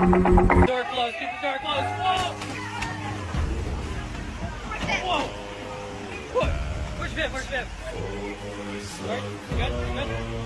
Door closed. Keep the door closed. Whoa! Whoa! What? Where's Viv? Where's Viv? Alright, good, good.